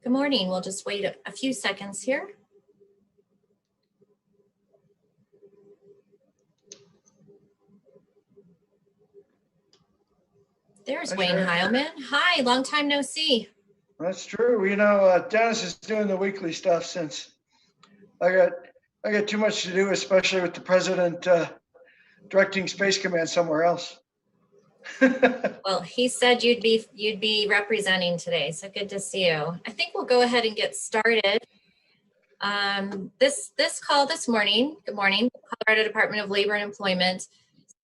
Good morning. We'll just wait a few seconds here. There's Wayne Heilman. Hi, long time no see. That's true. You know, Dennis is doing the weekly stuff since I got too much to do, especially with the president directing Space Command somewhere else. Well, he said you'd be representing today, so good to see you. I think we'll go ahead and get started. This call this morning, good morning, Colorado Department of Labor and Employment, is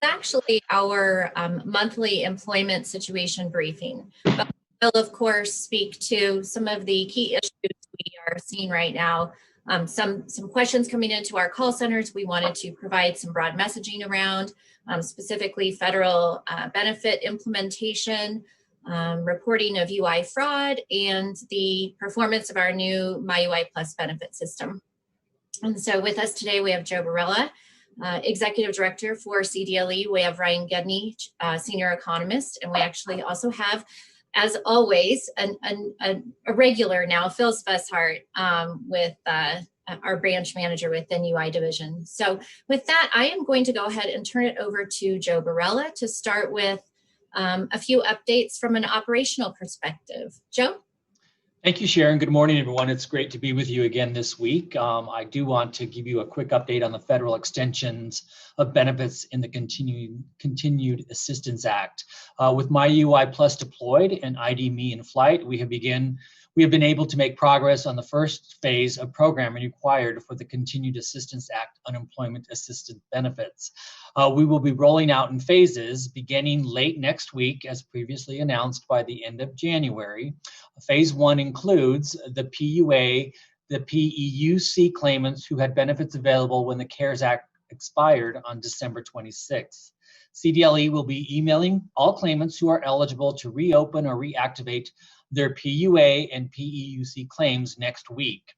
actually our monthly employment situation briefing. But we'll, of course, speak to some of the key issues we are seeing right now. Some questions coming into our call centers we wanted to provide some broad messaging around, specifically federal benefit implementation, reporting of UI fraud, and the performance of our new MyUI Plus benefit system. And so with us today, we have Joe Barella, Executive Director for CDLE. We have Ryan Gedney, Senior Economist, and we actually also have, as always, a regular now, Phil Speshart, with our branch manager within UI Division. So with that, I am going to go ahead and turn it over to Joe Barella to start with a few updates from an operational perspective. Joe? Thank you, Sharon. Good morning, everyone. It's great to be with you again this week. I do want to give you a quick update on the federal extensions of benefits in the Continued Assistance Act. With MyUI Plus deployed and ID.me in flight, we have been able to make progress on the first phase of programming required for the Continued Assistance Act unemployment assistance benefits. We will be rolling out in phases beginning late next week, as previously announced, by the end of January. Phase 1 includes the PUA, the PEUC claimants who had benefits available when the CARES Act expired on December 26th. CDLE will be emailing all claimants who are eligible to reopen or reactivate their PUA and PEUC claims next week.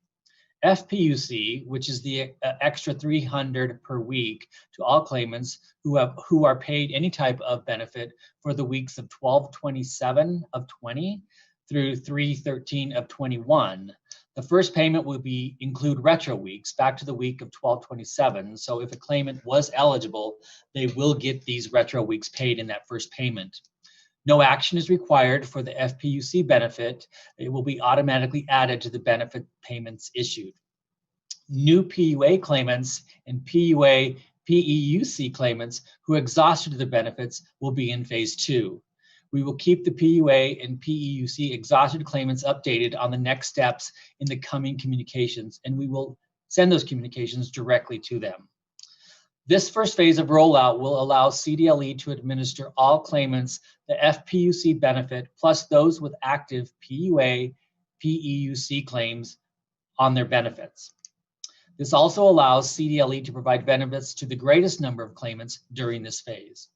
FPUC, which is the extra $300 per week to all claimants who are paid any type of benefit for the weeks of 12/27 of 20 through 3/13 of 21. The first payment will include retro weeks back to the week of 12/27. So if a claimant was eligible, they will get these retro weeks paid in that first payment. No action is required for the FPUC benefit. It will be automatically added to the benefit payments issued. New PUA claimants and PUA PEUC claimants who exhausted their benefits will be in phase 2. We will keep the PUA and PEUC exhausted claimants updated on the next steps in the coming communications, and we will send those communications directly to them. This first phase of rollout will allow CDLE to administer all claimants the FPUC benefit plus those with active PUA, PEUC claims on their benefits. This also allows CDLE to provide benefits to the greatest number of claimants during this phase.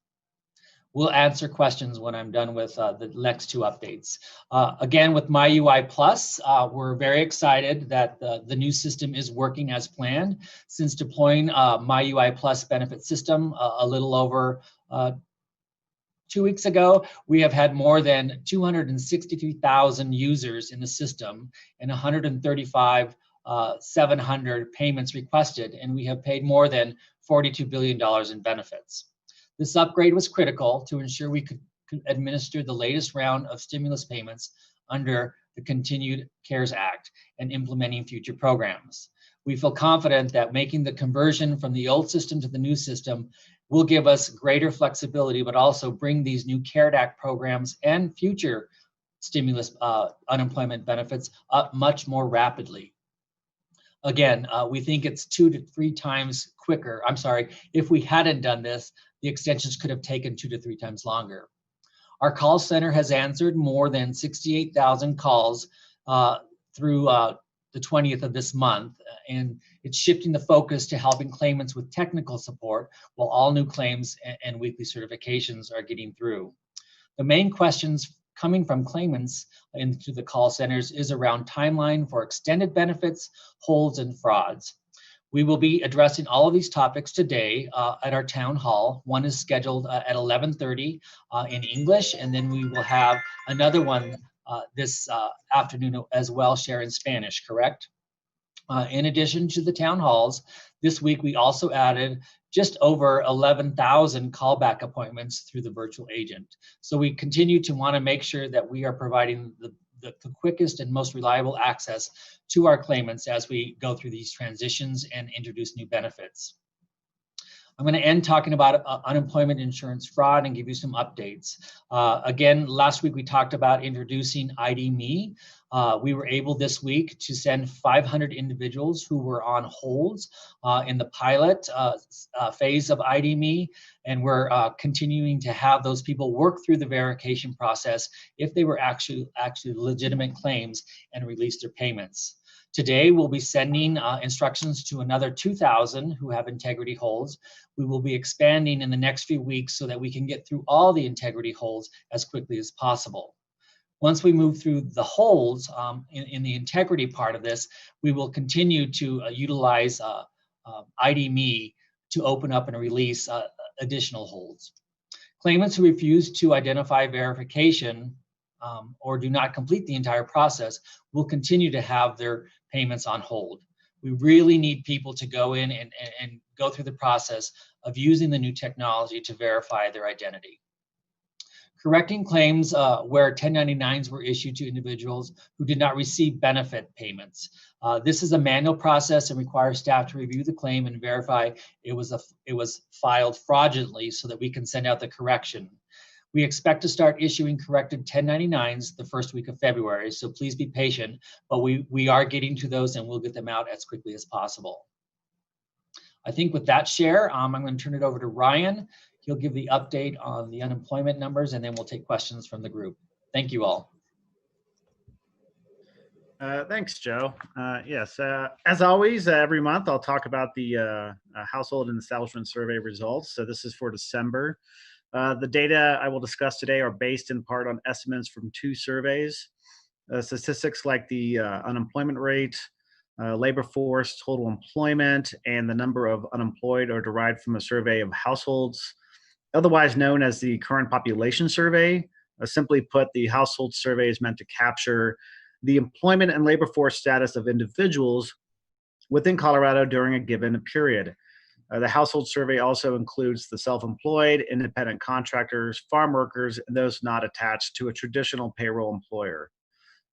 We'll answer questions when I'm done with the next two updates. Again, with MyUI Plus, we're very excited that the new system is working as planned. Since deploying MyUI Plus benefit system a little over 2 weeks ago, we have had more than 263,000 users in the system and 135,700 payments requested, and we have paid more than $42 billion in benefits. This upgrade was critical to ensure we could administer the latest round of stimulus payments under the Continued CARES Act and implementing future programs. We feel confident that making the conversion from the old system to the new system will give us greater flexibility, but also bring these new CARES Act programs and future stimulus unemployment benefits up much more rapidly. Again, we think it's 2 to 3 times quicker. I'm sorry, if we hadn't done this, the extensions could have taken 2 to 3 times longer. Our call center has answered more than 68,000 calls through the 20th of this month, and it's shifting the focus to helping claimants with technical support while all new claims and weekly certifications are getting through. The main questions coming from claimants into the call centers is around timeline for extended benefits, holds, and frauds. We will be addressing all of these topics today at our town hall. One is scheduled at 11:30 in English, and then we will have another one this afternoon as well, share in Spanish, correct? In addition to the town halls, this week we also added just over 11,000 callback appointments through the virtual agent. So we continue to want to make sure that we are providing the quickest and most reliable access to our claimants as we go through these transitions and introduce new benefits. I'm going to end talking about unemployment insurance fraud and give you some updates. Again, last week we talked about introducing ID.me. We were able this week to send 500 individuals who were on holds in the pilot phase of ID.me, and we're continuing to have those people work through the verification process if they were actually legitimate claims and release their payments. Today, we'll be sending instructions to another 2,000 who have integrity holds. We will be expanding in the next few weeks so that we can get through all the integrity holds as quickly as possible. Once we move through the holds in the integrity part of this, we will continue to utilize ID.me to open up and release additional holds. Claimants who refuse to identify verification or do not complete the entire process will continue to have their payments on hold. We really need people to go in and go through the process of using the new technology to verify their identity. Correcting claims where 1099s were issued to individuals who did not receive benefit payments. This is a manual process and requires staff to review the claim and verify it was filed fraudulently so that we can send out the correction. We expect to start issuing corrected 1099s the first week of February, so please be patient, but we are getting to those and we'll get them out as quickly as possible. I think with that share, I'm going to turn it over to Ryan. He'll give the update on the unemployment numbers, and then we'll take questions from the group. Thank you all. Thanks, Joe. Yes, as always, every month I'll talk about the Household and Establishment Survey results. So this is for December. The data I will discuss today are based in part on estimates from 2 surveys. Statistics like the unemployment rate, labor force, total employment, and the number of unemployed are derived from a survey of households, otherwise known as the current population survey. Simply put, the household survey is meant to capture the employment and labor force status of individuals within Colorado during a given period. The household survey also includes the self-employed, independent contractors, farm workers, and those not attached to a traditional payroll employer.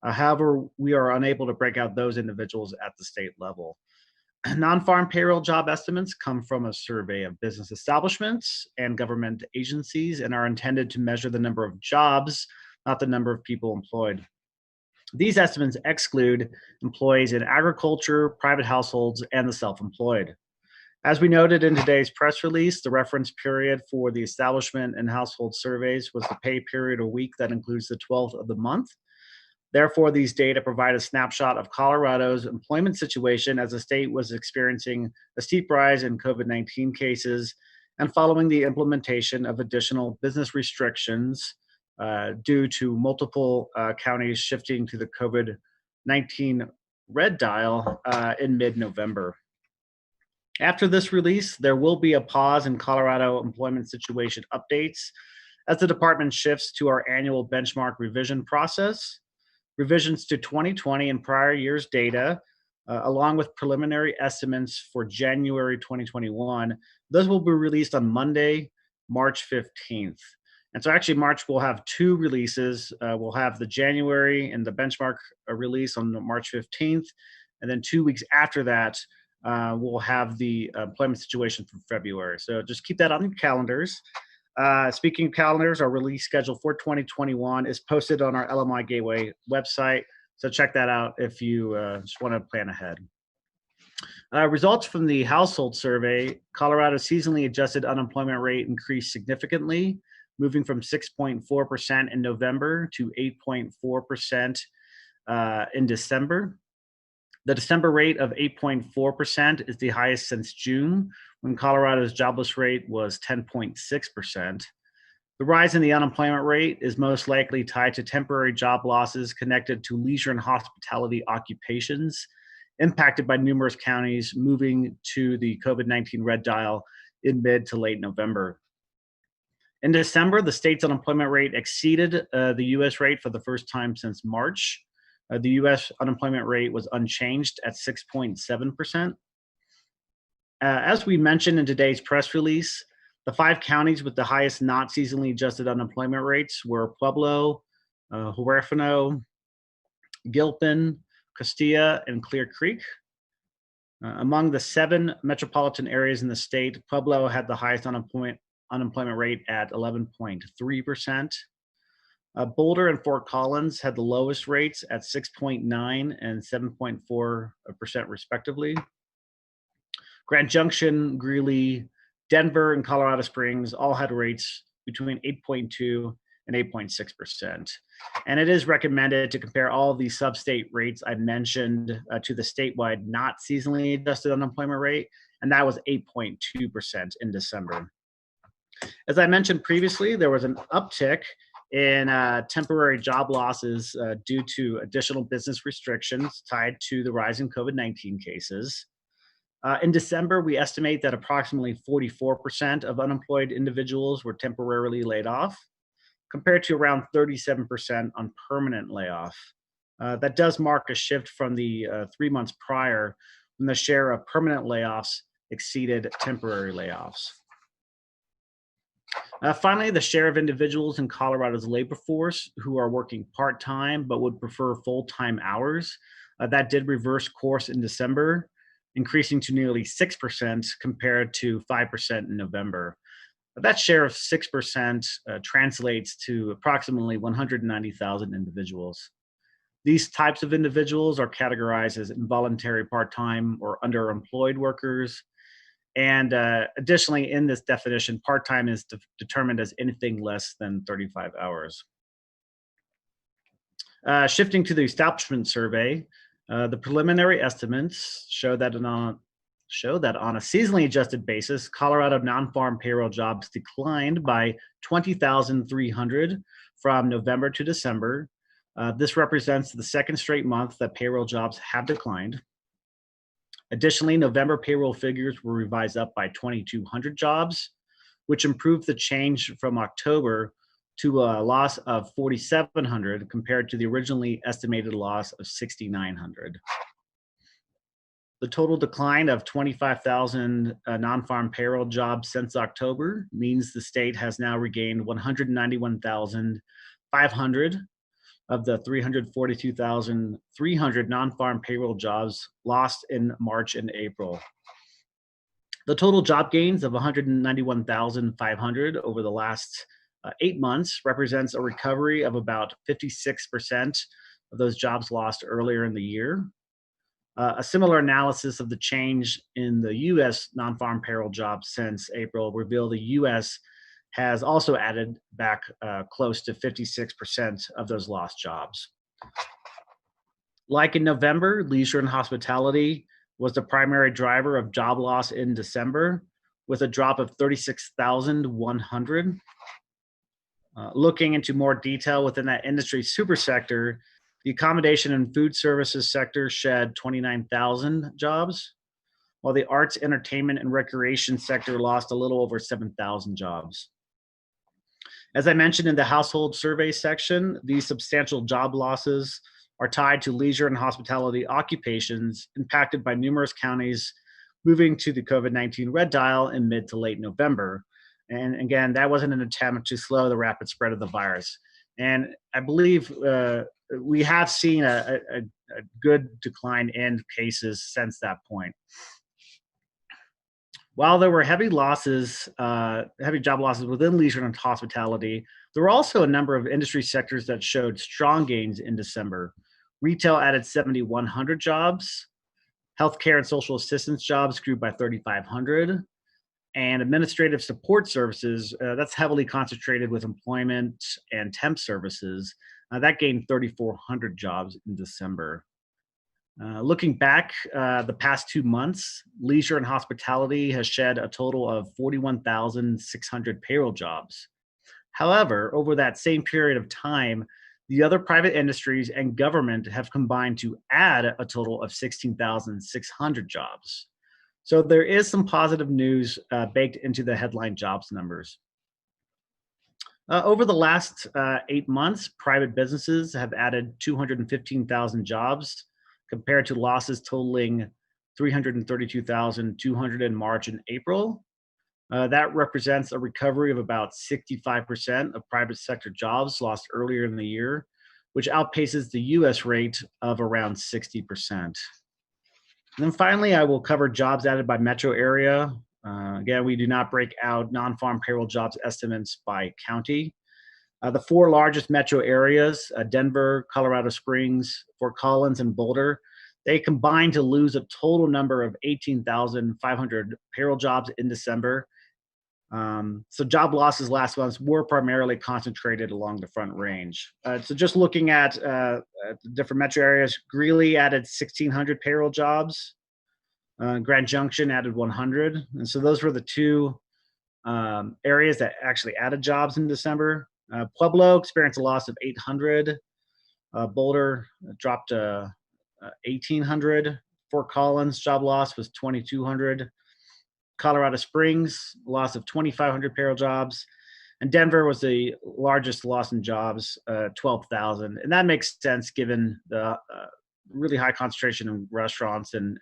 However, we are unable to break out those individuals at the state level. Non-farm payroll job estimates come from a survey of business establishments and government agencies and are intended to measure the number of jobs, not the number of people employed. These estimates exclude employees in agriculture, private households, and the self-employed. As we noted in today's press release, the reference period for the establishment and household surveys was the pay period or week that includes the 12th of the month. Therefore, these data provide a snapshot of Colorado's employment situation as the state was experiencing a steep rise in COVID-19 cases and following the implementation of additional business restrictions due to multiple counties shifting to the COVID-19 red dial in mid-November. After this release, there will be a pause in Colorado employment situation updates as the department shifts to our annual benchmark revision process. Revisions to 2020 and prior years data, along with preliminary estimates for January 2021, those will be released on Monday, March 15th. And so actually March will have 2 releases. We'll have the January and the benchmark release on March 15th. And then 2 weeks after that, we'll have the employment situation for February. So just keep that on your calendars. Speaking of calendars, our release schedule for 2021 is posted on our LMI Gateway website. So check that out if you just want to plan ahead. Results from the household survey, Colorado's seasonally adjusted unemployment rate increased significantly, moving from 6.4% in November to 8.4% in December. The December rate of 8.4% is the highest since June, when Colorado's jobless rate was 10.6%. The rise in the unemployment rate is most likely tied to temporary job losses connected to leisure and hospitality occupations impacted by numerous counties moving to the COVID-19 red dial in mid to late November. In December, the state's unemployment rate exceeded the U.S. rate for the first time since March. The U.S. unemployment rate was unchanged at 6.7%. As we mentioned in today's press release, the 5 counties with the highest not seasonally adjusted unemployment rates were Pueblo, Huerfano, Gilpin, Castilla, and Clear Creek. Among the 7 metropolitan areas in the state, Pueblo had the highest unemployment rate at 11.3%. Boulder and Fort Collins had the lowest rates at 6.9 and 7.4% respectively. Grand Junction, Greeley, Denver, and Colorado Springs all had rates between 8.2 and 8.6%. And it is recommended to compare all of these sub-state rates I mentioned to the statewide not seasonally adjusted unemployment rate, and that was 8.2% in December. As I mentioned previously, there was an uptick in temporary job losses due to additional business restrictions tied to the rise in COVID-19 cases. In December, we estimate that approximately 44% of unemployed individuals were temporarily laid off, compared to around 37% on permanent layoff. That does mark a shift from the 3 months prior, when the share of permanent layoffs exceeded temporary layoffs. Finally, the share of individuals in Colorado's labor force who are working part-time but would prefer full-time hours, that did reverse course in December, increasing to nearly 6% compared to 5% in November. That share of 6% translates to approximately 190,000 individuals. These types of individuals are categorized as involuntary part-time or underemployed workers. And additionally, in this definition, part-time is determined as anything less than 35 hours. Shifting to the establishment survey, the preliminary estimates show that on a seasonally adjusted basis, Colorado non-farm payroll jobs declined by 20,300 from November to December. This represents the second straight month that payroll jobs have declined. Additionally, November payroll figures were revised up by 2,200 jobs, which improved the change from October to a loss of 4,700 compared to the originally estimated loss of 6,900. The total decline of 25,000 non-farm payroll jobs since October means the state has now regained 191,500 of the 342,300 non-farm payroll jobs lost in March and April. The total job gains of 191,500 over the last 8 months represents a recovery of about 56% of those jobs lost earlier in the year. A similar analysis of the change in the U.S. non-farm payroll jobs since April revealed the U.S. has also added back close to 56% of those lost jobs. Like in November, leisure and hospitality was the primary driver of job loss in December, with a drop of 36,100. Looking into more detail within that industry supersector, the accommodation and food services sector shed 29,000 jobs, while the arts, entertainment, and recreation sector lost a little over 7,000 jobs. As I mentioned in the household survey section, these substantial job losses are tied to leisure and hospitality occupations impacted by numerous counties moving to the COVID-19 red dial in mid to late November. And again, that wasn't an attempt to slow the rapid spread of the virus. And I believe we have seen a good decline in cases since that point. While there were heavy job losses within leisure and hospitality, there were also a number of industry sectors that showed strong gains in December. Retail added 7,100 jobs. Healthcare and social assistance jobs grew by 3,500. And administrative support services, that's heavily concentrated with employment and temp services, that gained 3,400 jobs in December. Looking back the past 2 months, leisure and hospitality has shed a total of 41,600 payroll jobs. However, over that same period of time, The other private industries and government have combined to add a total of 16,600 jobs. So there is some positive news baked into the headline jobs numbers. Over the last 8 months, private businesses have added 215,000 jobs compared to losses totaling 332,200 in March and April. That represents a recovery of about 65% of private sector jobs lost earlier in the year, which outpaces the US rate of around 60%. And then finally, I will cover jobs added by metro area. Again, we do not break out non-farm payroll jobs estimates by county. The four largest metro areas, Denver, Colorado Springs, Fort Collins, and Boulder, they combined to lose a total number of 18,500 payroll jobs in December. So job losses last month were primarily concentrated along the Front Range. So just looking at the different metro areas, Greeley added 1,600 payroll jobs. Grand Junction added 100. And so those were the two areas that actually added jobs in December. Pueblo experienced a loss of 800. Boulder dropped 1,800. Fort Collins job loss was 2,200. Colorado Springs loss of 2,500 payroll jobs. And Denver was the largest loss in jobs, 12,000. And that makes sense given the really high concentration in restaurants and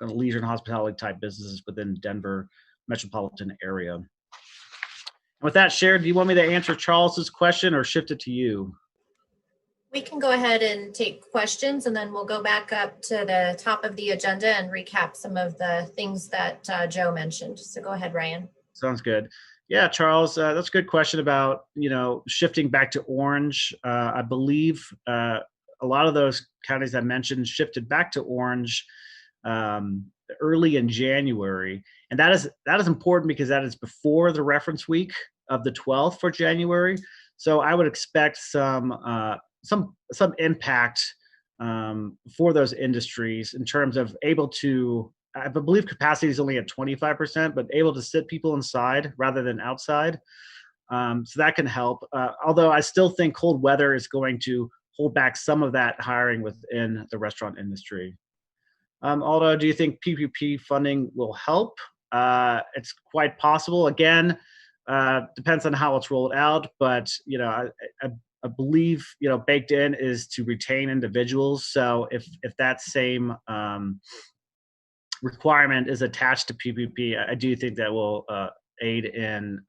leisure and hospitality type businesses within Denver metropolitan area. And with that, Sharon, do you want me to answer Charles's question or shift it to you? We can go ahead and take questions, and then we'll go back up to the top of the agenda and recap some of the things that Joe mentioned. So go ahead, Ryan. Sounds good. Yeah, Charles, that's a good question about, shifting back to orange. I believe a lot of those counties I mentioned shifted back to orange early in January. And that is important because that is before the reference week of the 12th for January. So I would expect some impact for those industries in terms of able to, I believe capacity is only at 25%, but able to sit people inside rather than outside. So that can help. Although I still think cold weather is going to hold back some of that hiring within the restaurant industry. Aldo, do you think PPP funding will help? It's quite possible. Again, depends on how it's rolled out, but I believe baked in is to retain individuals. So if that same requirement is attached to PPP, I do think that will aid in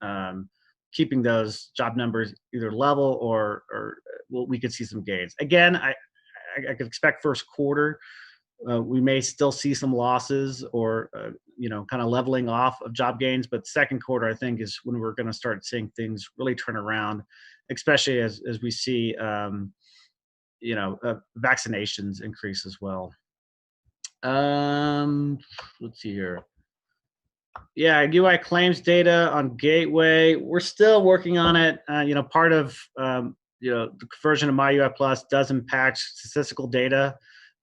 keeping those job numbers either level or we could see some gains. Again, I could expect first quarter. We may still see some losses or, kind of leveling off of job gains. But second quarter, I think, is when we're going to start seeing things really turn around, especially as we see, vaccinations increase as well. Let's see here. Yeah, UI claims data on Gateway. We're still working on it. Part of, the conversion of MyUI Plus does impact statistical data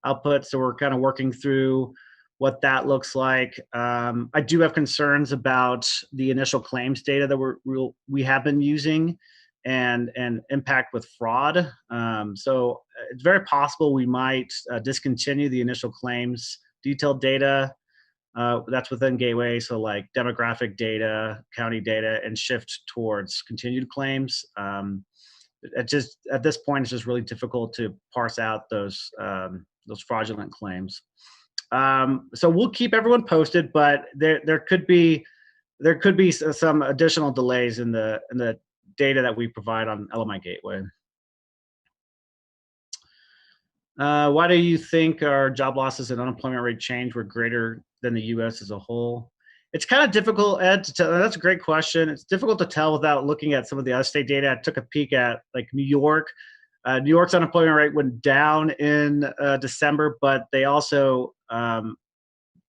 output. So we're kind of working through what that looks like. I do have concerns about the initial claims data that we have been using and impact with fraud. So it's very possible we might discontinue the initial claims detailed data that's within Gateway. So like demographic data, county data, and shift towards continued claims. At this point, it's just really difficult to parse out those fraudulent claims. So we'll keep everyone posted, but there could be some additional delays in the data that we provide on LMI Gateway. Why do you think our job losses and unemployment rate change were greater than the U.S. as a whole? It's kind of difficult, Ed, to tell. That's a great question. It's difficult to tell without looking at some of the other state data. I took a peek at like New York. New York's unemployment rate went down in December, but they also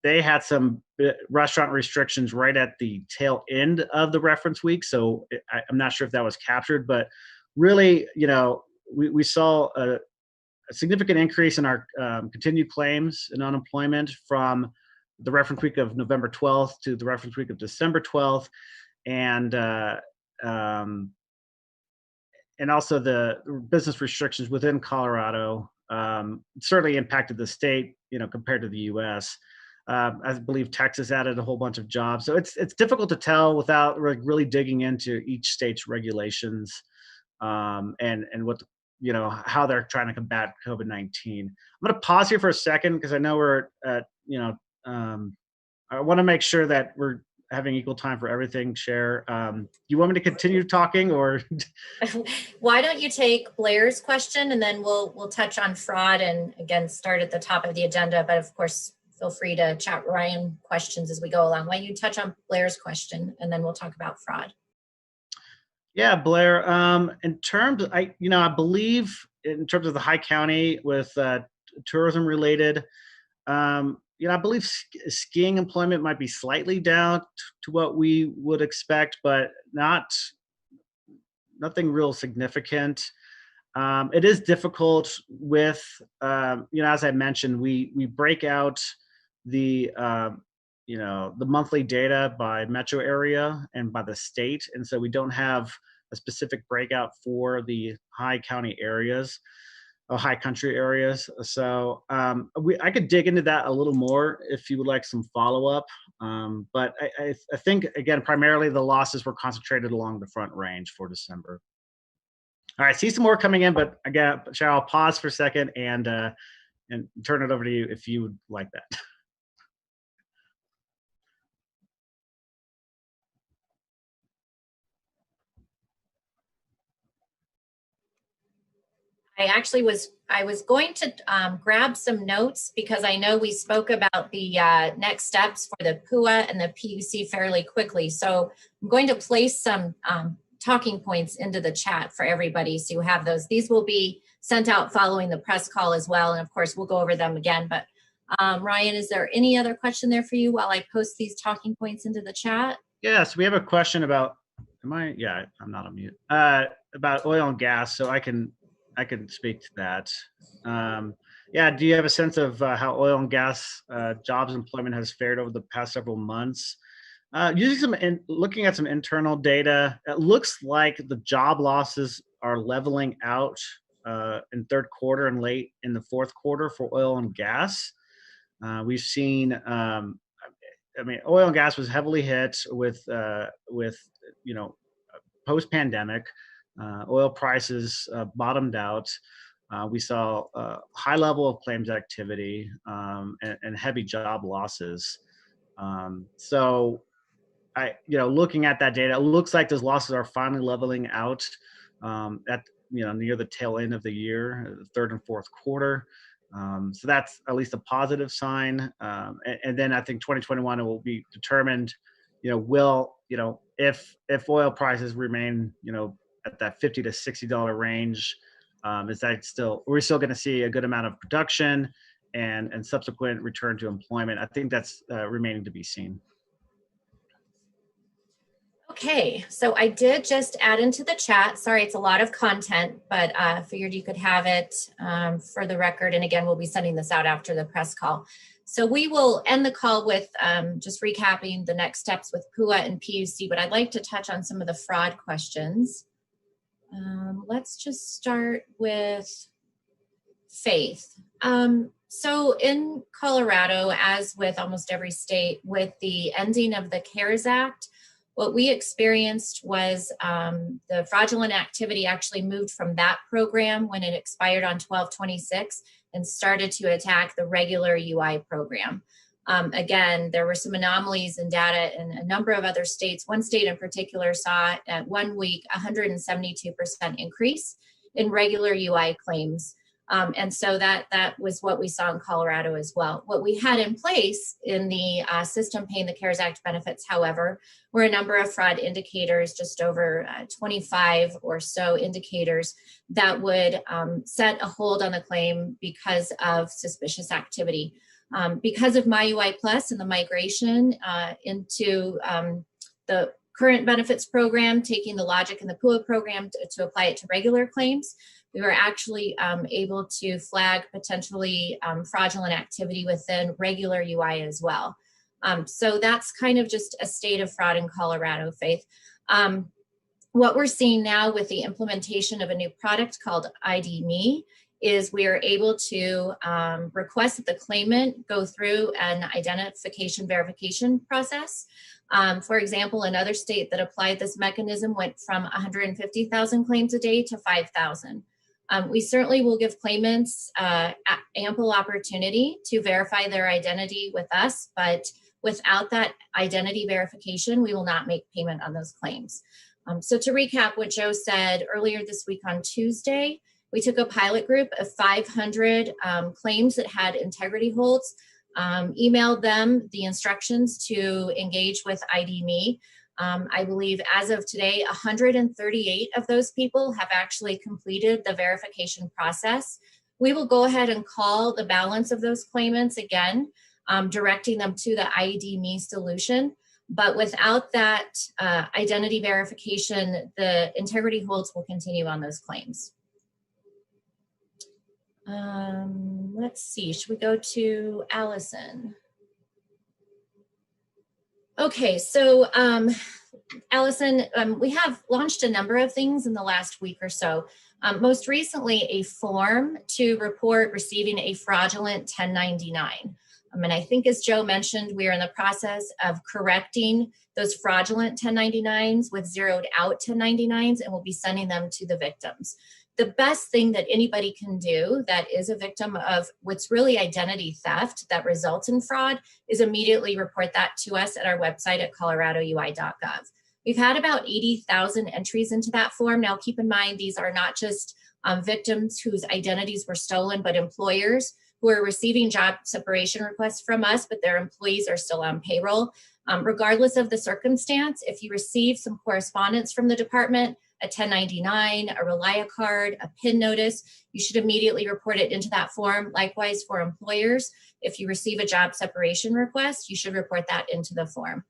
they had some restaurant restrictions right at the tail end of the reference week. So I'm not sure if that was captured, but really, we saw a significant increase in our continued claims and unemployment from the reference week of November 12th to the reference week of December 12th. And and also the business restrictions within Colorado certainly impacted the state, compared to the U.S. I believe Texas added a whole bunch of jobs, so it's difficult to tell without really digging into each state's regulations and what how they're trying to combat COVID-19. I'm going to pause here for a second because I know we're at I want to make sure that we're having equal time for everything. Cher, you want me to continue talking, or why don't you take Blair's question and then we'll touch on fraud and again start at the top of the agenda. But of course, feel free to chat Ryan questions as we go along. Why don't you touch on Blair's question and then we'll talk about fraud. Yeah, Blair. In terms, I believe in terms of the High County with tourism related. I believe skiing employment might be slightly down to what we would expect, but nothing real significant. It is difficult with, as I mentioned, we break out the monthly data by metro area and by the state, and so we don't have a specific breakout for the high county areas. High country areas. So I could dig into that a little more if you would like some follow-up. But I think, again, primarily the losses were concentrated along the Front Range for December. All right, see some more coming in, but again, Cheryl, I'll pause for a second and turn it over to you if you would like that. I was going to grab some notes because I know we spoke about the next steps for the PUA and the PUC fairly quickly. So I'm going to place some talking points into the chat for everybody so you have those. These will be sent out following the press call as well. And of course, we'll go over them again. But Ryan, is there any other question there for you while I post these talking points into the chat? Yes, we have a question about, I'm not on mute, about oil and gas. So I can speak to that. Do you have a sense of how oil and gas jobs employment has fared over the past several months? Looking at some internal data, it looks like the job losses are leveling out in third quarter and late in the fourth quarter for oil and gas. We've seen, oil and gas was heavily hit with post-pandemic. Oil prices bottomed out. We saw a high level of claims activity and heavy job losses. Looking at that data, it looks like those losses are finally leveling out at near the tail end of the year, the third and fourth quarter. So that's at least a positive sign. And then I think 2021 it will be determined, if oil prices remain, at that $50 to $60 range, we're still going to see a good amount of production and subsequent return to employment. I think that's remaining to be seen. Okay, so I did just add into the chat. Sorry, it's a lot of content, but figured you could have it for the record. And again, we'll be sending this out after the press call. So we will end the call with just recapping the next steps with PUA and PUC, but I'd like to touch on some of the fraud questions. Let's just start with Faith. So in Colorado, as with almost every state, with the ending of the CARES Act, what we experienced was the fraudulent activity actually moved from that program when it expired on 12/26 and started to attack the regular UI program. Again, there were some anomalies in data in a number of other states. One state in particular saw at 1 week 172% increase in regular UI claims. And so that was what we saw in Colorado as well. What we had in place in the system paying the CARES Act benefits, however, were a number of fraud indicators, just over 25 or so indicators that would set a hold on the claim because of suspicious activity. Because of MyUI Plus and the migration into the current benefits program, taking the logic in the PUA program to apply it to regular claims, we were actually able to flag potentially fraudulent activity within regular UI as well. So that's kind of just a state of fraud in Colorado, Faith. What we're seeing now with the implementation of a new product called ID.me is we are able to request that the claimant go through an identification verification process. For example, another state that applied this mechanism went from 150,000 claims a day to 5,000. We certainly will give claimants ample opportunity to verify their identity with us, but without that identity verification, we will not make payment on those claims. So to recap what Joe said earlier this week on Tuesday, we took a pilot group of 500 claims that had integrity holds, emailed them the instructions to engage with ID.me. I believe as of today, 138 of those people have actually completed the verification process. We will go ahead and call the balance of those claimants again, directing them to the ID.me solution. But without that identity verification, the integrity holds will continue on those claims. Let's see, should we go to Allison? Okay, so Allison, we have launched a number of things in the last week or so. Most recently, a form to report receiving a fraudulent 1099. And I think as Joe mentioned, we are in the process of correcting those fraudulent 1099s with zeroed out 1099s, and we'll be sending them to the victims. The best thing that anybody can do that is a victim of what's really identity theft that results in fraud is immediately report that to us at our website at coloradoui.gov. We've had about 80,000 entries into that form. Now, keep in mind, these are not just victims whose identities were stolen, but employers who are receiving job separation requests from us, but their employees are still on payroll. Regardless of the circumstance, if you receive some correspondence from the department, a 1099, a Relia card, a PIN notice, you should immediately report it into that form. Likewise for employers, if you receive a job separation request, you should report that into the form.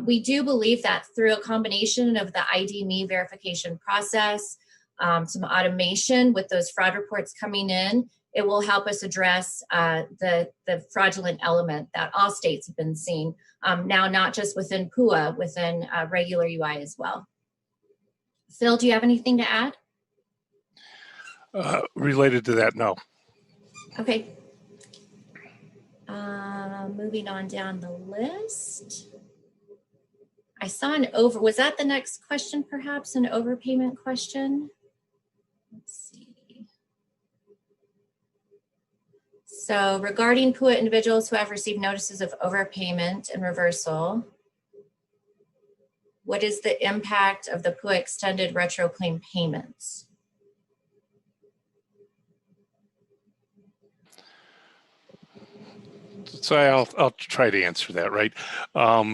We do believe that through a combination of the ID.me verification process, some automation with those fraud reports coming in, it will help us address the fraudulent element that all states have been seeing, now not just within PUA, within regular UI as well. Phil, do you have anything to add? Related to that, no. Okay. Moving on down the list. I saw an over, was that the next question perhaps, an overpayment question? Let's see. So regarding PUA individuals who have received notices of overpayment and reversal, what is the impact of the PUA extended retro claim payments? So I'll try to answer that, right?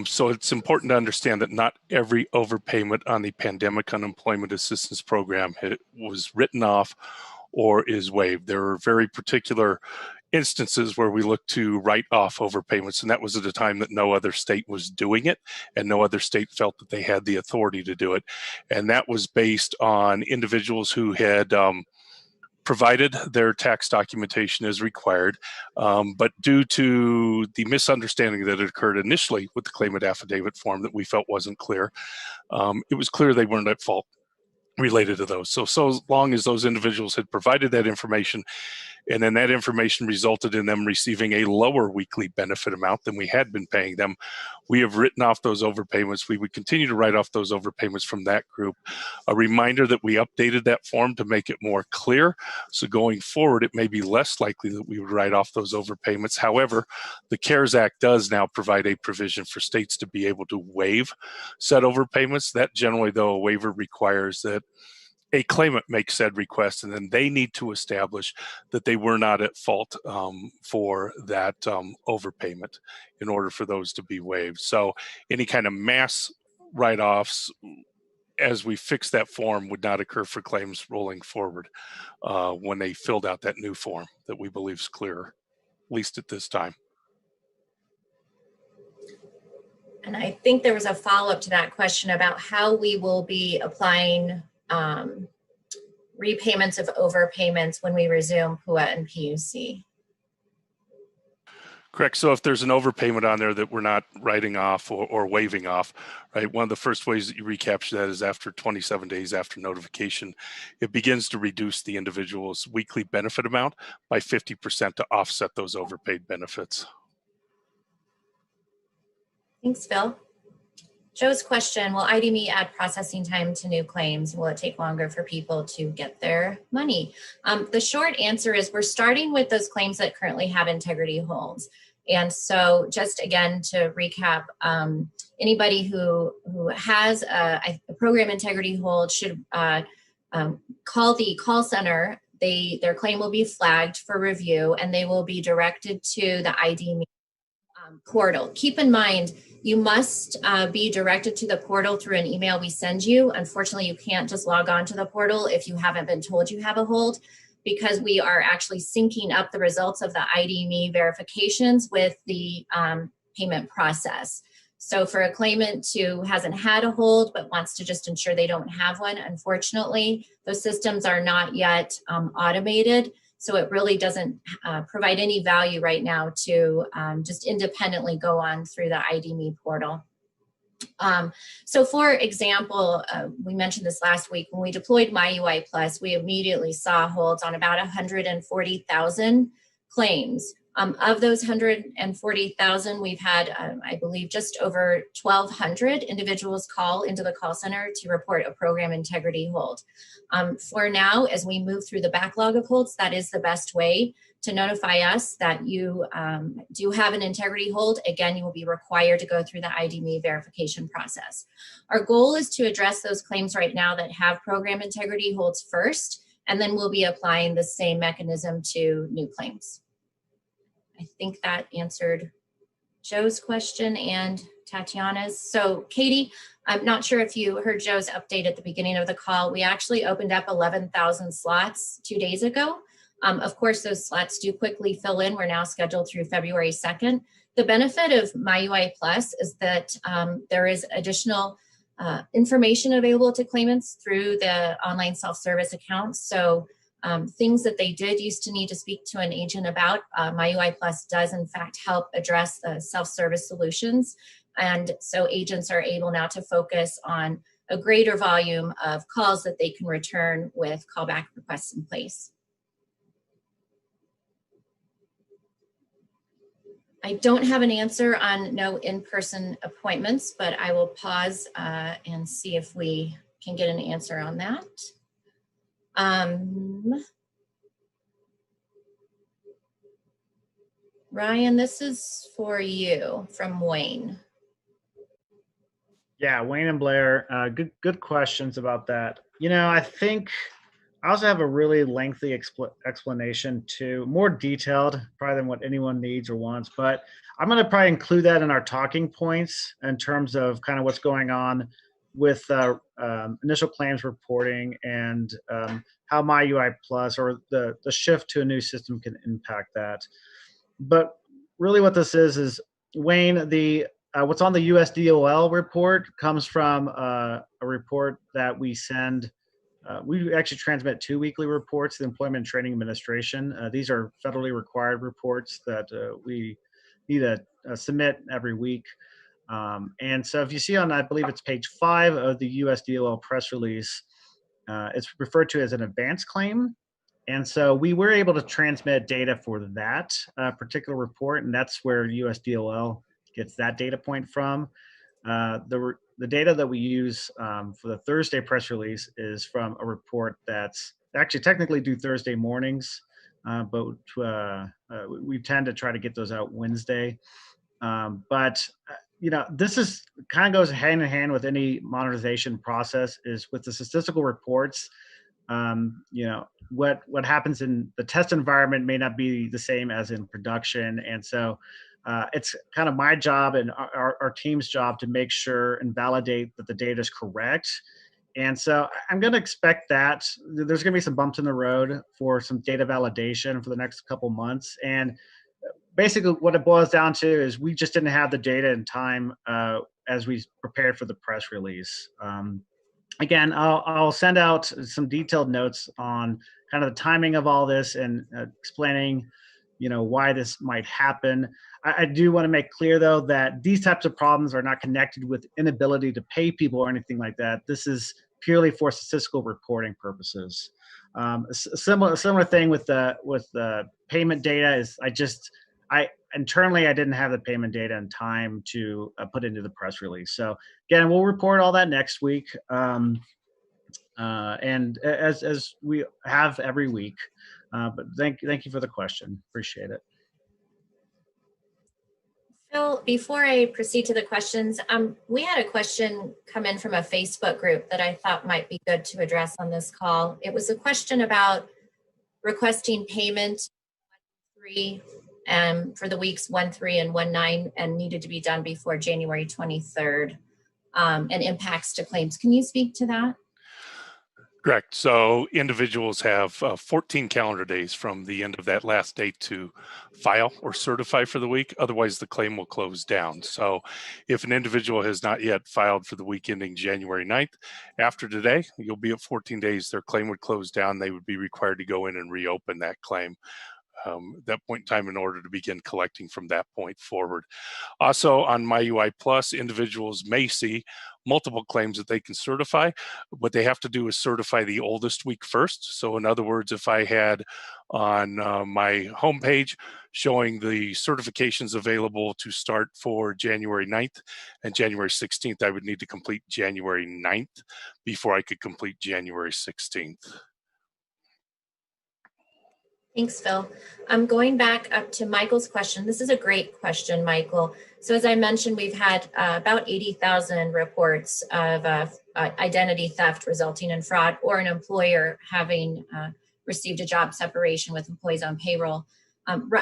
So it's important to understand that not every overpayment on the Pandemic Unemployment Assistance Program was written off or is waived. There are very particular instances where we look to write off overpayments, and that was at a time that no other state was doing it and no other state felt that they had the authority to do it. And that was based on individuals who had provided their tax documentation as required, but due to the misunderstanding that had occurred initially with the claimant affidavit form that we felt wasn't clear, it was clear they weren't at fault related to those. So long as those individuals had provided that information, and then that information resulted in them receiving a lower weekly benefit amount than we had been paying them, we have written off those overpayments. We would continue to write off those overpayments from that group. A reminder that we updated that form to make it more clear. So going forward, it may be less likely that we would write off those overpayments. However, the CARES Act does now provide a provision for states to be able to waive said overpayments. That generally, though, a waiver requires that a claimant makes said request, and then they need to establish that they were not at fault for that overpayment in order for those to be waived. So any kind of mass write-offs as we fix that form would not occur for claims rolling forward when they filled out that new form that we believe is clearer, at least at this time. And I think there was a follow-up to that question about how we will be applying repayments of overpayments when we resume PUA and PUC. Correct. So if there's an overpayment on there that we're not writing off or waiving off, right, one of the first ways that you recapture that is after 27 days after notification, it begins to reduce the individual's weekly benefit amount by 50% to offset those overpaid benefits. Thanks, Phil. Joe's question, will IDME add processing time to new claims? Will it take longer for people to get their money? The short answer is we're starting with those claims that currently have integrity holds. And so just again, to recap, anybody who has a program integrity hold should call the call center. Their claim will be flagged for review and they will be directed to the IDME portal. Keep in mind, you must be directed to the portal through an email we send you. Unfortunately, you can't just log on to the portal if you haven't been told you have a hold, because we are actually syncing up the results of the IDME verifications with the payment process. So for a claimant who hasn't had a hold but wants to just ensure they don't have one, unfortunately, those systems are not yet automated. So it really doesn't provide any value right now to just independently go on through the IDME portal. So for example, we mentioned this last week, when we deployed MyUI Plus, we immediately saw holds on about 140,000 claims. Of those 140,000, we've had, I believe, just over 1,200 individuals call into the call center to report a program integrity hold. For now, as we move through the backlog of holds, that is the best way to notify us that you do have an integrity hold. Again, you will be required to go through the IDME verification process. Our goal is to address those claims right now that have program integrity holds first, and then we'll be applying the same mechanism to new claims. I think that answered Joe's question and Tatiana's. So Katie, I'm not sure if you heard Joe's update at the beginning of the call. We actually opened up 11,000 slots 2 days ago. Of course, those slots do quickly fill in. We're now scheduled through February 2nd. The benefit of MyUI Plus is that there is additional information available to claimants through the online self-service accounts. So things that they did used to need to speak to an agent about, MyUI Plus does in fact help address the self-service solutions. And so agents are able now to focus on a greater volume of calls that they can return with callback requests in place. I don't have an answer on no in-person appointments, but I will pause and see if we can get an answer on that. Ryan, this is for you from Wayne. Yeah, Wayne and Blair, good questions about that. You know, I think I also have a really lengthy explanation too, more detailed probably than what anyone needs or wants, but I'm going to probably include that in our talking points in terms of kind of what's going on with initial claims reporting and how MyUI Plus or the shift to a new system can impact that. But really what this is Wayne, the what's on the USDOL report comes from a report that we send. We actually transmit 2 weekly reports to the Employment and Training Administration. These are federally required reports that we need to submit every week. And so if you see on, I believe it's page 5 of the USDOL press release, it's referred to as an advance claim. And so we were able to transmit data for that particular report, and that's where USDOL gets that data point from. The data that we use for the Thursday press release is from a report that's actually technically due Thursday mornings, but we tend to try to get those out Wednesday. But you know, this is kind of goes hand in hand with any monetization process. Is with the statistical reports. You know, what happens in the test environment may not be the same as in production, and so it's kind of my job and our team's job to make sure and validate that the data is correct. And so I'm going to expect that there's going to be some bumps in the road for some data validation for the next couple months. And basically what it boils down to is we just didn't have the data in time as we prepared for the press release. Again, I'll send out some detailed notes on kind of the timing of all this and explaining, why this might happen. I do want to make clear, though, that these types of problems are not connected with inability to pay people or anything like that. This is purely for statistical reporting purposes. Similar thing with the payment data is internally I didn't have the payment data in time to put into the press release. So again, we'll report all that next week, and as we have every week. But thank you for the question. Appreciate it. Phil, before I proceed to the questions, we had a question come in from a Facebook group that I thought might be good to address on this call. It was a question about requesting payment for the weeks 1-3 and 1-9 and needed to be done before January 23rd, and impacts to claims. Can you speak to that? Correct. So individuals have 14 calendar days from the end of that last date to file or certify for the week. Otherwise, the claim will close down. So if an individual has not yet filed for the week ending January 9th, after today, you'll be at 14 days. Their claim would close down. They would be required to go in and reopen that claim at that point in time in order to begin collecting from that point forward. Also on MyUI Plus, individuals may see multiple claims that they can certify. What they have to do is certify the oldest week first. So in other words, if I had on my homepage showing the certifications available to start for January 9th and January 16th, I would need to complete January 9th before I could complete January 16th. Thanks, Phil. I'm going back up to Michael's question. This is a great question, Michael. So as I mentioned, we've had about 80,000 reports of identity theft resulting in fraud, or an employer having received a job separation with employees on payroll.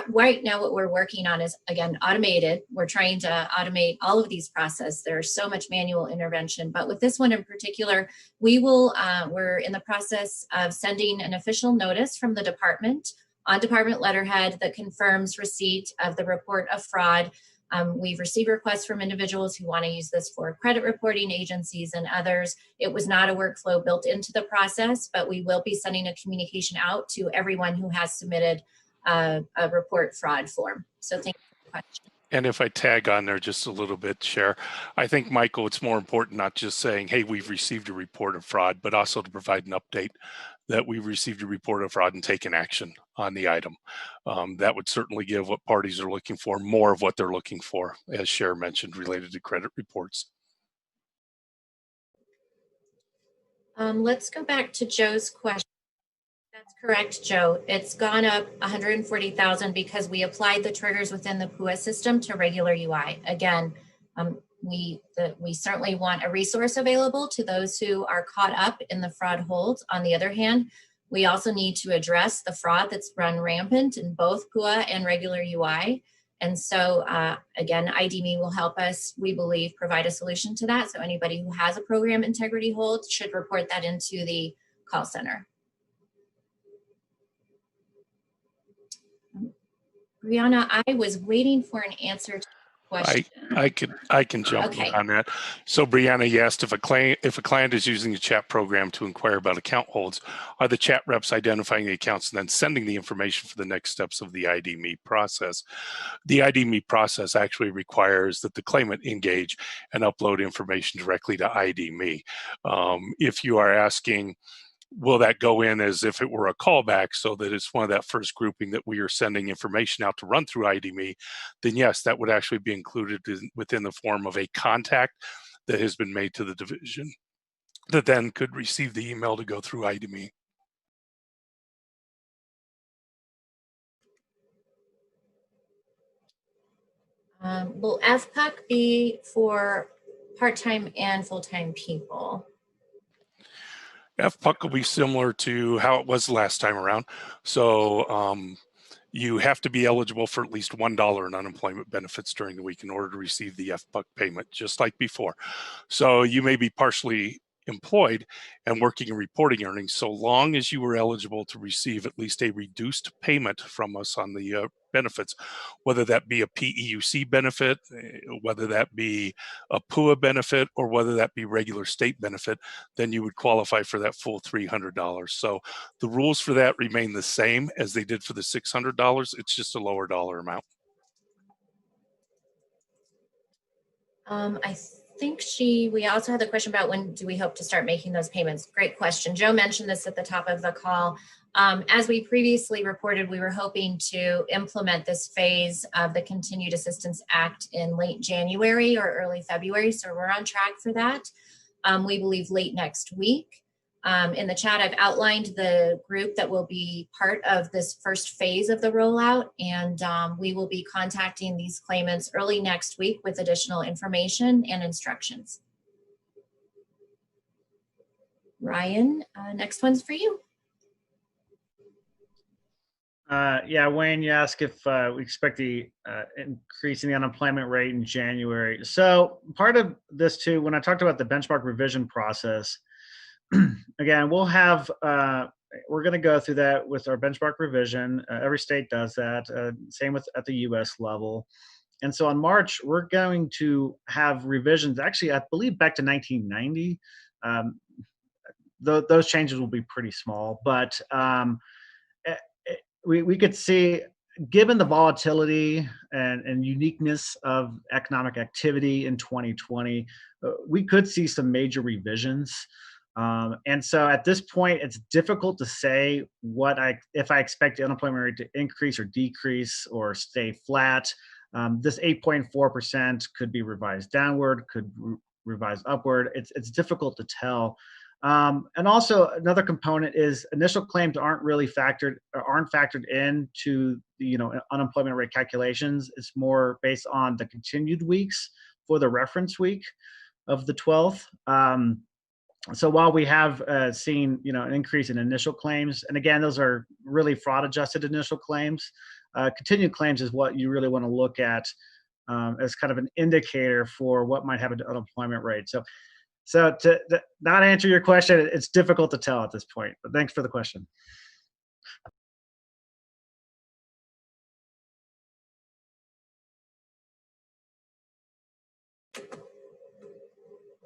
Right now, what we're working on is, again, automated. We're trying to automate all of these processes. There's so much manual intervention, but with this one in particular, we're in the process of sending an official notice from the department on department letterhead that confirms receipt of the report of fraud. We've received requests from individuals who want to use this for credit reporting agencies and others. It was not a workflow built into the process, but we will be sending a communication out to everyone who has submitted a report fraud form. So thank you for the question. And if I tag on there just a little bit, Cher, I think, Michael, it's more important not just saying, hey, we've received a report of fraud, but also to provide an update that we've received a report of fraud and taken action on the item. That would certainly give what parties are looking for more of what they're looking for, as Cher mentioned, related to credit reports. Let's go back to Joe's question. That's correct, Joe. It's gone up 140,000 because we applied the triggers within the PUA system to regular UI. Again, we certainly want a resource available to those who are caught up in the fraud hold. On the other hand, we also need to address the fraud that's run rampant in both PUA and regular UI. And so, again, IDME will help us, we believe, provide a solution to that. So anybody who has a program integrity hold should report that into the call center. Brianna, I was waiting for an answer to the question. I can jump in on that. So Brianna, you asked if a client is using a chat program to inquire about account holds, are the chat reps identifying the accounts and then sending the information for the next steps of the IDME process? The IDME process actually requires that the claimant engage and upload information directly to IDME. If you are asking, will that go in as if it were a callback so that it's one of that first grouping that we are sending information out to run through IDME, then yes, that would actually be included within the form of a contact that has been made to the division that then could receive the email to go through IDME. Will FPUC be for part-time and full-time people? FPUC will be similar to how it was last time around. So you have to be eligible for at least $1 in unemployment benefits during the week in order to receive the FPUC payment, just like before. So you may be partially employed and working and reporting earnings, so long as you were eligible to receive at least a reduced payment from us on the benefits, whether that be a PEUC benefit, whether that be a PUA benefit, or whether that be regular state benefit, then you would qualify for that full $300. So the rules for that remain the same as they did for the $600. It's just a lower dollar amount. I think we also had the question about when do we hope to start making those payments? Great question. Joe mentioned this at the top of the call. As we previously reported, we were hoping to implement this phase of the Continued Assistance Act in late January or early February. So we're on track for that. We believe late next week. In the chat, I've outlined the group that will be part of this first phase of the rollout, and we will be contacting these claimants early next week with additional information and instructions. Ryan, next one's for you. Yeah, Wayne, you asked if we expect the increase in the unemployment rate in January. So part of this too, when I talked about the benchmark revision process, again, we'll have, we're going to go through that with our benchmark revision. Every state does that, same with at the US level. And so in March, we're going to have revisions, actually, I believe back to 1990. Those changes will be pretty small, but we could see, given the volatility and uniqueness of economic activity in 2020, we could see some major revisions. And so at this point, it's difficult to say if I expect the unemployment rate to increase or decrease or stay flat. This 8.4% could be revised downward, could revise upward. It's difficult to tell. And also another component is initial claims aren't factored into the unemployment rate calculations. It's more based on the continued weeks for the reference week of the 12th. So while we have seen an increase in initial claims, and again, those are really fraud adjusted initial claims, continued claims is what you really want to look at as kind of an indicator for what might happen to unemployment rate. So to not answer your question, it's difficult to tell at this point, but thanks for the question.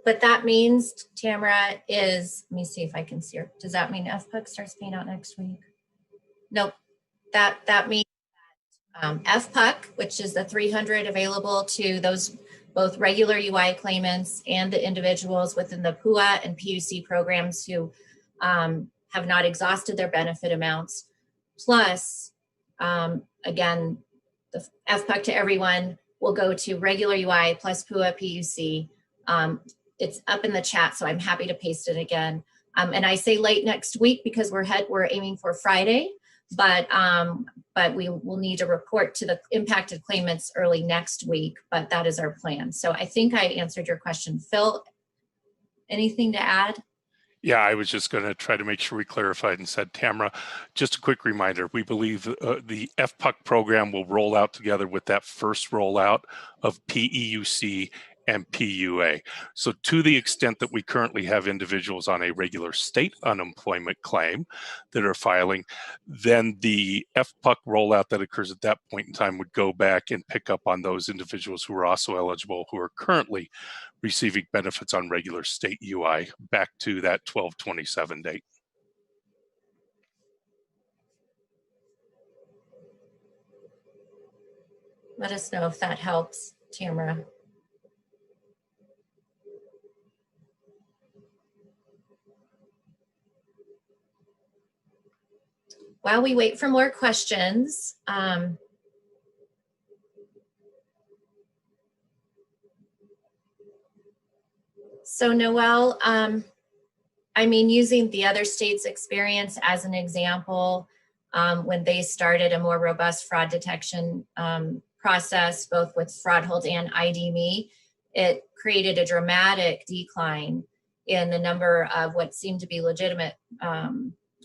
But that means, Tamara, let me see if I can see her. Does that mean FPUC starts paying out next week? Nope. That means FPUC, which is the $300 available to those both regular UI claimants and the individuals within the PUA and PUC programs who have not exhausted their benefit amounts. Plus, again, the FPUC to everyone will go to regular UI plus PUA PUC. It's up in the chat, so I'm happy to paste it again. And I say late next week because we're aiming for Friday, but we will need to report to the impacted claimants early next week, but that is our plan. So I think I answered your question. Phil, anything to add? Yeah, I was just going to try to make sure we clarified and said, Tamara, just a quick reminder, we believe the FPUC program will roll out together with that first rollout of PEUC and PUA. So to the extent that we currently have individuals on a regular state unemployment claim that are filing, then the FPUC rollout that occurs at that point in time would go back and pick up on those individuals who are also eligible, who are currently receiving benefits on regular state UI back to that 12/27 date. Let us know if that helps, Tamara. While we wait for more questions, so Noelle, I mean, using the other states' experience as an example, when they started a more robust fraud detection process, both with Fraud Hold and ID.me, it created a dramatic decline in the number of what seemed to be legitimate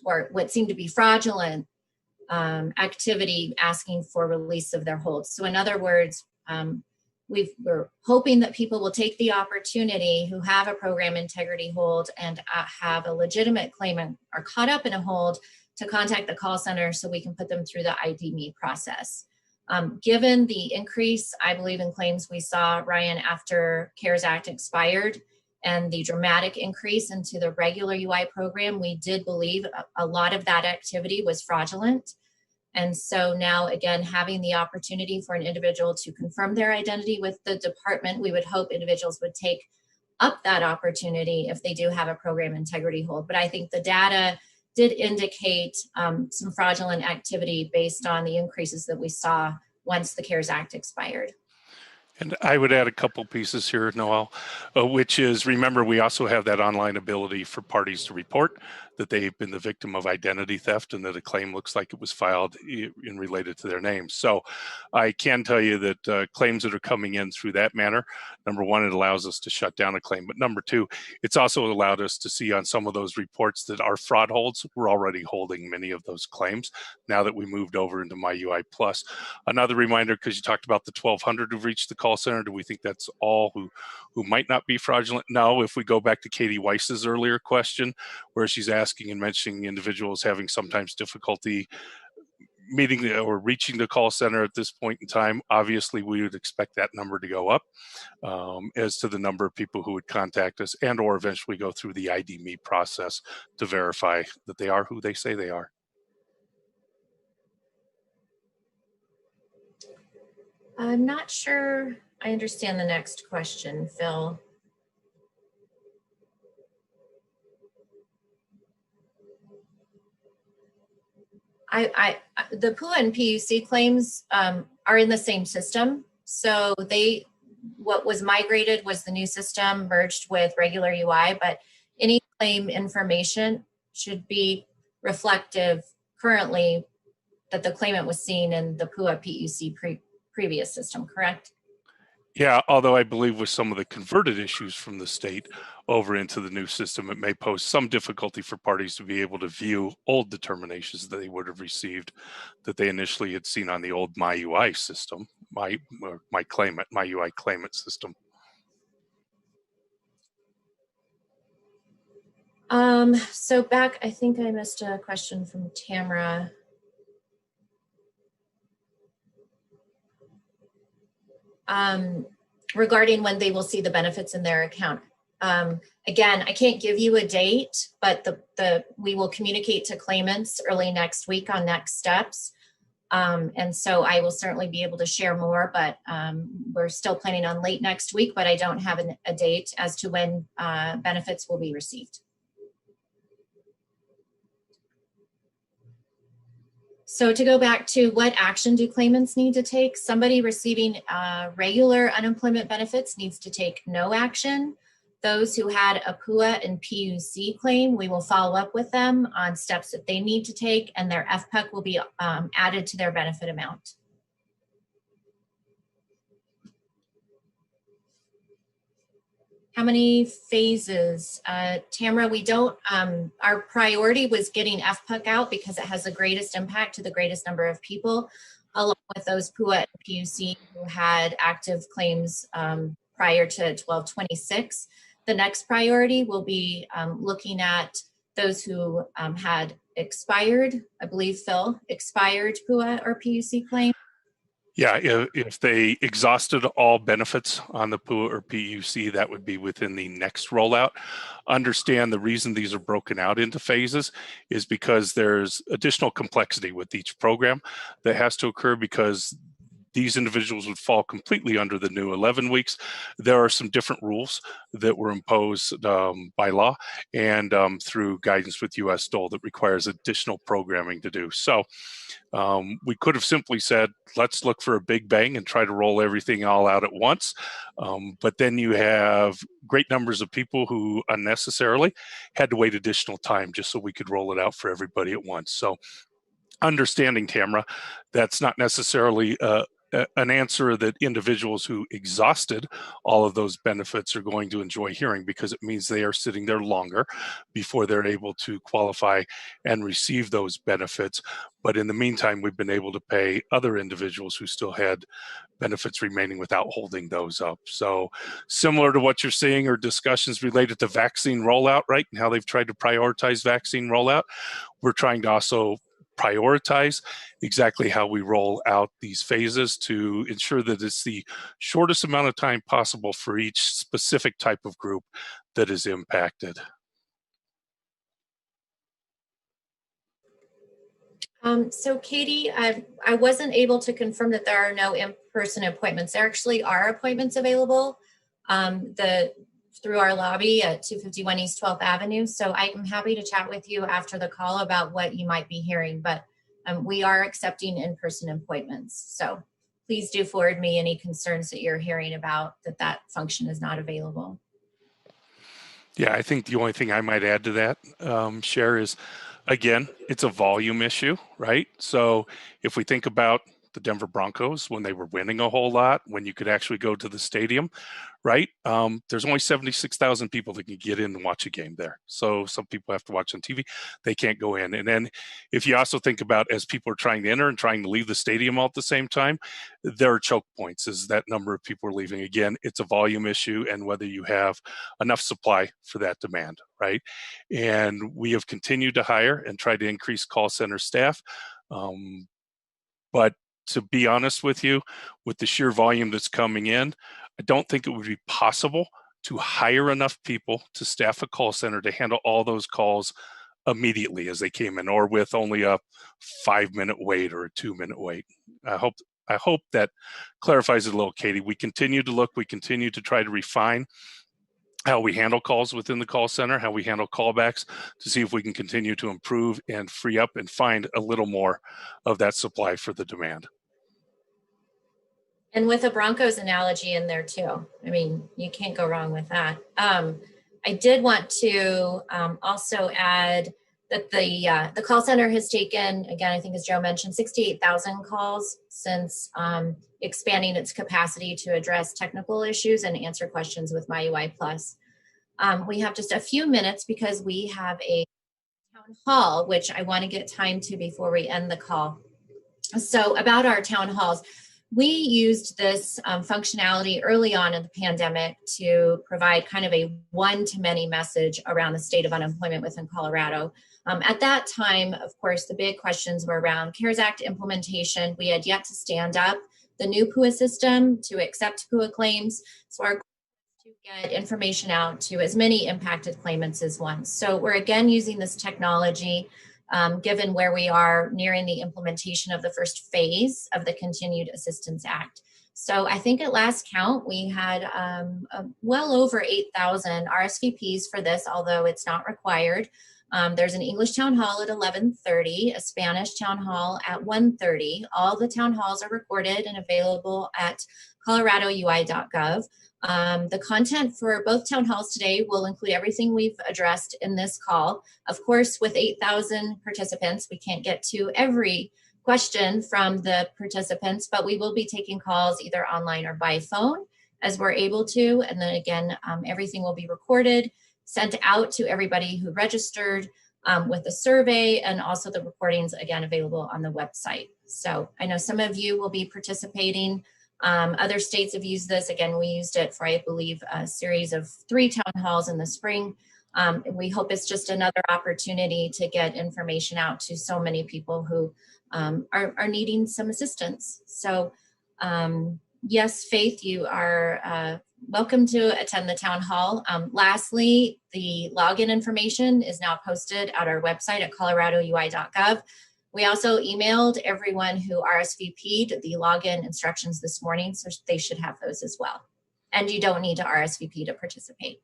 or what seemed to be fraudulent activity asking for release of their holds. So in other words, we're hoping that people will take the opportunity who have a program integrity hold and have a legitimate claim and are caught up in a hold to contact the call center so we can put them through the ID.me process. Given the increase, I believe, in claims we saw, Ryan, after CARES Act expired and the dramatic increase into the regular UI program, we did believe a lot of that activity was fraudulent. And so now, again, having the opportunity for an individual to confirm their identity with the department, we would hope individuals would take up that opportunity if they do have a program integrity hold. But I think the data did indicate some fraudulent activity based on the increases that we saw once the CARES Act expired. And I would add a couple pieces here, Noel, which is, remember, we also have that online ability for parties to report that they've been the victim of identity theft and that a claim looks like it was filed in related to their name. So I can tell you that claims that are coming in through that manner, number one, it allows us to shut down a claim. But number two, it's also allowed us to see on some of those reports that our fraud holds, we're already holding many of those claims now that we moved over into MyUI Plus. Another reminder, because you talked about the 1,200 who've reached the call center, do we think that's all who might not be fraudulent? No, if we go back to Katie Weiss's earlier question, where she's asking and mentioning individuals having sometimes difficulty meeting or reaching the call center at this point in time, obviously we would expect that number to go up as to the number of people who would contact us and or eventually go through the ID.me process to verify that they are who they say they are. I'm not sure I understand the next question, Phil. The PUA and PUC claims are in the same system. So what was migrated was the new system merged with regular UI, but any claim information should be reflective currently that the claimant was seen in the PUA PUC previous system, correct? Yeah, although I believe with some of the converted issues from the state over into the new system, it may pose some difficulty for parties to be able to view old determinations that they would have received that they initially had seen on the old MyUI system, MyUI claimant system. So back, I think I missed a question from Tamara. Regarding when they will see the benefits in their account. Again, I can't give you a date, but we will communicate to claimants early next week on next steps. And so I will certainly be able to share more, but we're still planning on late next week, but I don't have a date as to when benefits will be received. So to go back to what action do claimants need to take? Somebody receiving regular unemployment benefits needs to take no action. Those who had a PUA and PUC claim, we will follow up with them on steps that they need to take, and their FPEC will be added to their benefit amount. How many phases? Tamara, we don't, our priority was getting FPEC out because it has the greatest impact to the greatest number of people, along with those PUA and PUC who had active claims prior to 12/26. The next priority will be looking at those who had expired, I believe, Phil, expired PUA or PUC claim. Yeah, if they exhausted all benefits on the PUA or PUC, that would be within the next rollout. Understand the reason these are broken out into phases is because there's additional complexity with each program that has to occur because these individuals would fall completely under the new 11 weeks. There are some different rules that were imposed by law and through guidance with US DOL that requires additional programming to do. So we could have simply said, let's look for a big bang and try to roll everything all out at once. But then you have great numbers of people who unnecessarily had to wait additional time just so we could roll it out for everybody at once. So understanding, Tamara, that's not necessarily an answer that individuals who exhausted all of those benefits are going to enjoy hearing, because it means they are sitting there longer before they're able to qualify and receive those benefits. But in the meantime, we've been able to pay other individuals who still had benefits remaining without holding those up. So similar to what you're seeing are discussions related to vaccine rollout, right? And how they've tried to prioritize vaccine rollout. We're trying to also prioritize exactly how we roll out these phases to ensure that it's the shortest amount of time possible for each specific type of group that is impacted. So Katie, I wasn't able to confirm that there are no in-person appointments. There actually are appointments available through our lobby at 251 East 12th Avenue. So I'm happy to chat with you after the call about what you might be hearing, but we are accepting in-person appointments. So please do forward me any concerns that you're hearing about that function is not available. Yeah, I think the only thing I might add to that, Cher, is, again, it's a volume issue, right? So if we think about the Denver Broncos, when they were winning a whole lot, when you could actually go to the stadium, right? There's only 76,000 people that can get in and watch a game there. So some people have to watch on TV. They can't go in. And then if you also think about, as people are trying to enter and trying to leave the stadium all at the same time, there are choke points as that number of people are leaving. Again, it's a volume issue and whether you have enough supply for that demand, right? And we have continued to hire and try to increase call center staff. But to be honest with you, with the sheer volume that's coming in, I don't think it would be possible to hire enough people to staff a call center to handle all those calls immediately as they came in, or with only a 5-minute wait or a 2-minute wait. I hope that clarifies it a little, Katie. We continue to look, we continue to try to refine how we handle calls within the call center, how we handle callbacks, to see if we can continue to improve and free up and find a little more of that supply for the demand. And with a Broncos analogy in there too. I mean, you can't go wrong with that. I did want to also add that the call center has taken, again, I think as Joe mentioned, 68,000 calls since expanding its capacity to address technical issues and answer questions with MyUI Plus. We have just a few minutes because we have a town hall, which I want to get time to before we end the call. So about our town halls, we used this functionality early on in the pandemic to provide kind of a one-to-many message around the state of unemployment within Colorado. At that time, of course, the big questions were around CARES Act implementation. We had yet to stand up the new PUA system to accept PUA claims. So our goal was to get information out to as many impacted claimants as once. So we're again using this technology given where we are nearing the implementation of the first phase of the Continued Assistance Act. So I think at last count, we had well over 8,000 RSVPs for this, although it's not required. There's an English town hall at 11:30, a Spanish town hall at 1:30. All the town halls are recorded and available at coloradoui.gov. The content for both town halls today will include everything we've addressed in this call. Of course, with 8,000 participants, we can't get to every question from the participants, but we will be taking calls either online or by phone as we're able to. And then again, everything will be recorded, sent out to everybody who registered with the survey, and also the recordings again available on the website. So I know some of you will be participating. Other states have used this. Again, we used it for, I believe, a series of 3 town halls in the spring. We hope it's just another opportunity to get information out to so many people who are needing some assistance. So yes, Faith, you are welcome to attend the town hall. Lastly, the login information is now posted at our website at coloradoui.gov. We also emailed everyone who RSVP'd the login instructions this morning, so they should have those as well. And you don't need to RSVP to participate.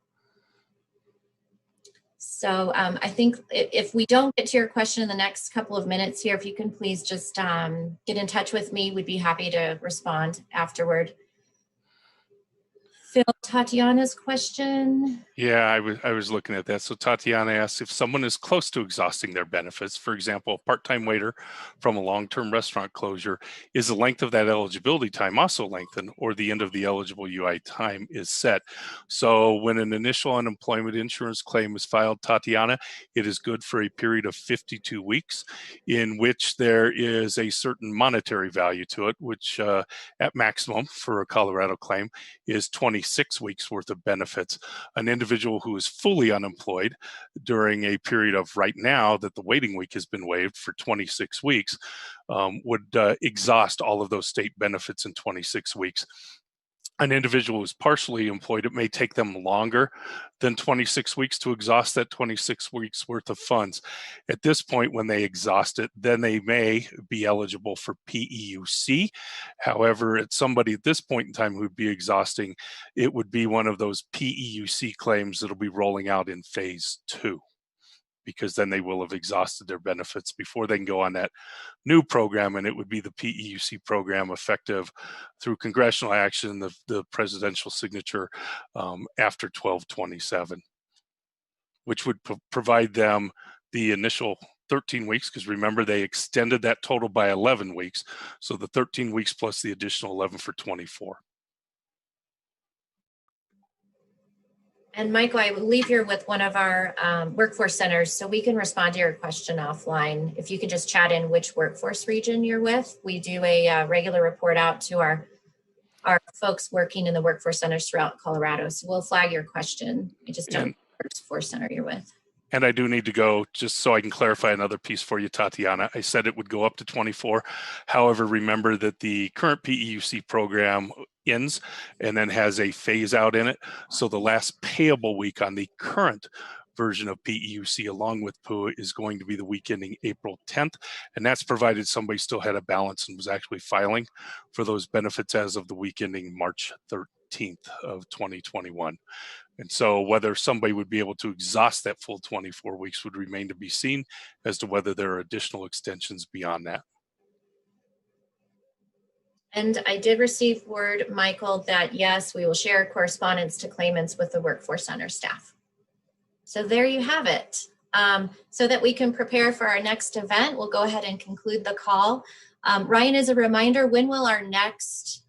So I think if we don't get to your question in the next couple of minutes here, if you can please just get in touch with me, we'd be happy to respond afterward. Phil, Tatiana's question. Yeah, I was looking at that. So Tatiana asks if someone is close to exhausting their benefits, for example, a part-time waiter from a long-term restaurant closure, is the length of that eligibility time also lengthened, or the end of the eligible UI time is set? So when an initial unemployment insurance claim is filed, Tatiana, it is good for a period of 52 weeks in which there is a certain monetary value to it, which at maximum for a Colorado claim is 26 weeks worth of benefits. An individual who is fully unemployed during a period of right now that the waiting week has been waived for 26 weeks would exhaust all of those state benefits in 26 weeks. An individual who's partially employed, it may take them longer than 26 weeks to exhaust that 26 weeks worth of funds. At this point, when they exhaust it, then they may be eligible for PEUC. However, it's somebody at this point in time who'd be exhausting, it would be one of those PEUC claims that'll be rolling out in phase 2, because then they will have exhausted their benefits before they can go on that new program, and it would be the PEUC program effective through congressional action, the presidential signature after 12/27, which would provide them the initial 13 weeks, because remember they extended that total by 11 weeks. So the 13 weeks plus the additional 11 for 24. And Michael, I will leave here with one of our workforce centers so we can respond to your question offline. If you could just chat in which workforce region you're with. We do a regular report out to our folks working in the workforce centers throughout Colorado. So we'll flag your question. I just don't know which workforce center you're with. And I do need to go just so I can clarify another piece for you, Tatiana. I said it would go up to 24. However, remember that the current PEUC program ends and then has a phase out in it. So the last payable week on the current version of PEUC along with PUA is going to be the week ending April 10th. And that's provided somebody still had a balance and was actually filing for those benefits as of the week ending March 13th of 2021. And so whether somebody would be able to exhaust that full 24 weeks would remain to be seen as to whether there are additional extensions beyond that. And I did receive word, Michael, that yes, we will share correspondence to claimants with the workforce center staff. So there you have it. So that we can prepare for our next event, we'll go ahead and conclude the call. Ryan, as a reminder, when will our next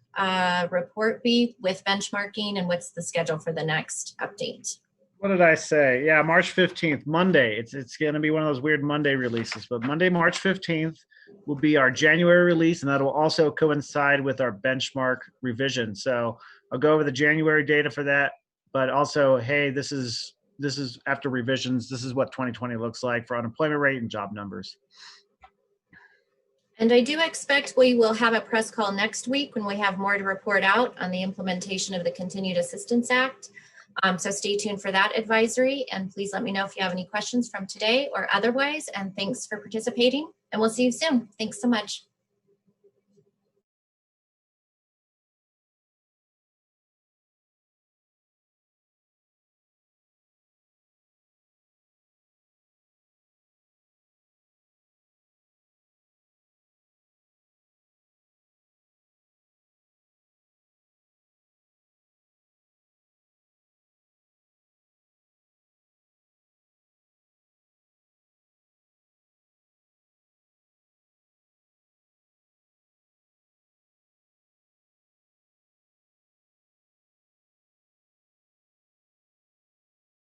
report be with benchmarking, and what's the schedule for the next update? What did I say? Yeah, March 15th, Monday. It's going to be one of those weird Monday releases, but Monday, March 15th will be our January release, and that will also coincide with our benchmark revision. So I'll go over the January data for that, but also, hey, this is after revisions. This is what 2020 looks like for unemployment rate and job numbers. And I do expect we will have a press call next week when we have more to report out on the implementation of the Continued Assistance Act. So stay tuned for that advisory, and please let me know if you have any questions from today or otherwise. And thanks for participating, and we'll see you soon. Thanks so much.